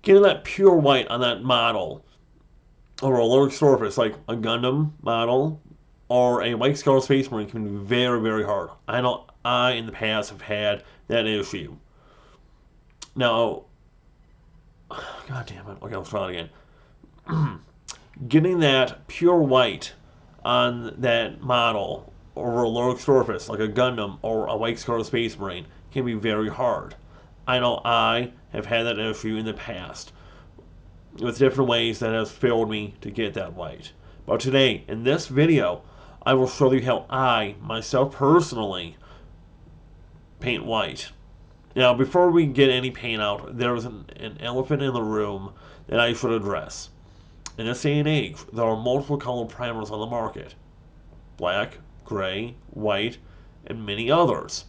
Getting that pure white on that model or a large surface like a Gundam model or a White Scar Space Marine can be very, very hard. I know I, in the past, have had that issue. Now, God damn it. Okay, I'll try it again. Getting that pure white on that model over a large surface like a Gundam or a White Scar Space Marine can be very hard. I know I have had that issue in the past with different ways that has failed me to get that white. But today, in this video, I will show you how I, myself personally, paint white. Now, before we get any paint out, there is an elephant in the room that I should address. In this day and age, there are multiple color primers on the market. Black, gray, white, and many others.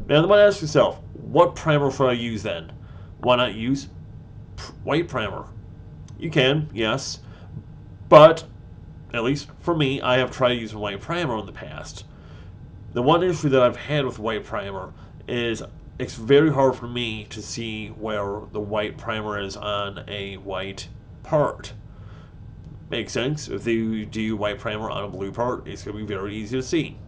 Now, you might ask yourself, what primer should I use then? Why not use white primer? You can, yes, but at least for me, I have tried using white primer in the past. The one issue that I've had with white primer is it's very hard for me to see where the white primer is on a white part. Makes sense. If you do white primer on a blue part, it's going to be very easy to see.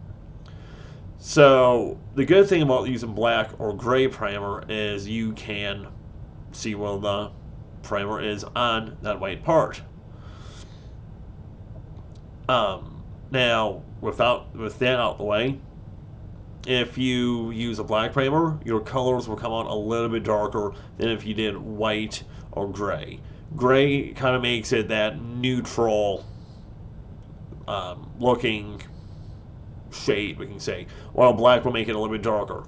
So the good thing about using black or gray primer is you can see where the primer is on that white part. Now, with that out the way, if you use a black primer, your colors will come out a little bit darker than if you did white or gray. Gray kind of makes it that neutral looking shade, we can say, while black will make it a little bit darker.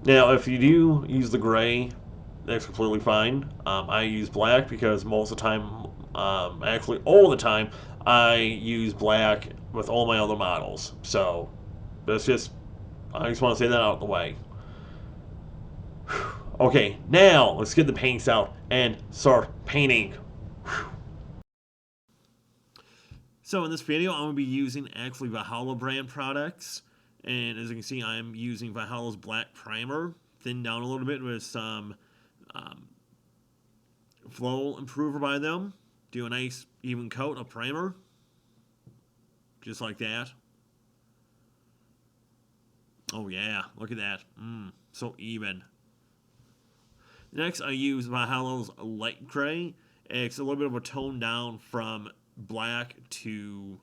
Now, if you do use the gray, that's completely fine. I use black because most of the time, actually all the time, I use black with all my other models. So, that's just, I just want to say that out of the way. Okay, now let's get the paints out and start painting. So in this video, I'm going to be using actually Valhalla brand products. And as you can see, I'm using Valhalla's black primer, thinned down a little bit with some flow improver by them. Do a nice even coat of primer, just like that. Oh yeah, look at that. So even. Next, I use Valhalla's light gray. It's a little bit of a tone down from black to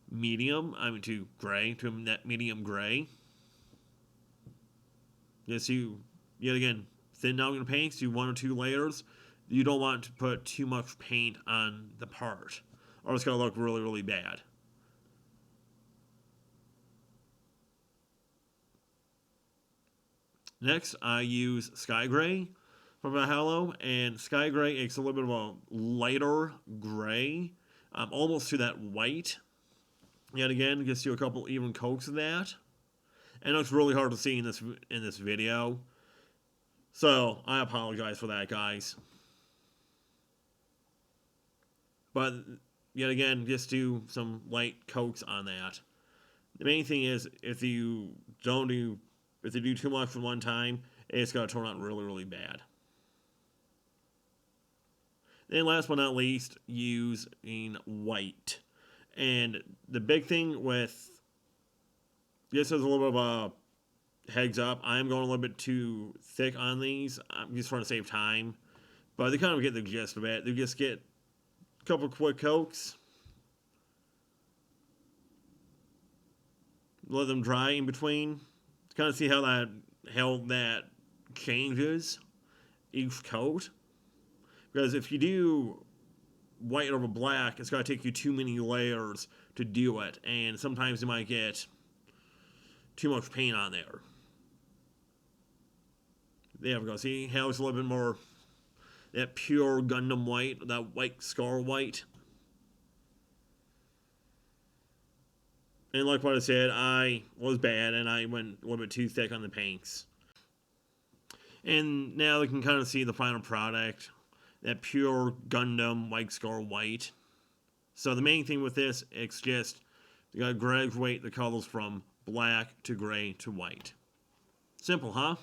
medium. To gray, to that medium gray. Yes, yet again, thin down your paints, do 1 or 2 layers. You don't want to put too much paint on the part, or it's going to look really, really bad. Next, I use Sky Gray from Valhalla, and Sky Gray is a little bit of a lighter gray, almost to that white. Yet again, gets you a couple even coats of that, and it looks really hard to see in this video. So I apologize for that, guys. But yet again, just do some light coats on that. The main thing is if you do too much from one time, it's going to turn out really, really bad. Then last but not least, using white. And the big thing with this is a little bit of a heads up. I'm going a little bit too thick on these. I'm just trying to save time. But they kind of get the gist of it. They just get a couple quick coats. Let them dry in between. To kind of see how that changes each coat. Because if you do white over black, it's going to take you too many layers to do it. And sometimes you might get too much paint on there. There we go. See how it's a little bit more that pure Gundam white, that White Scar white. And like what I said, I was bad and I went a little bit too thick on the paints. And now you can kind of see the final product, that pure Gundam White Scar white. So the main thing with this, it's just you gotta graduate the colors from black to gray to white. Simple, huh?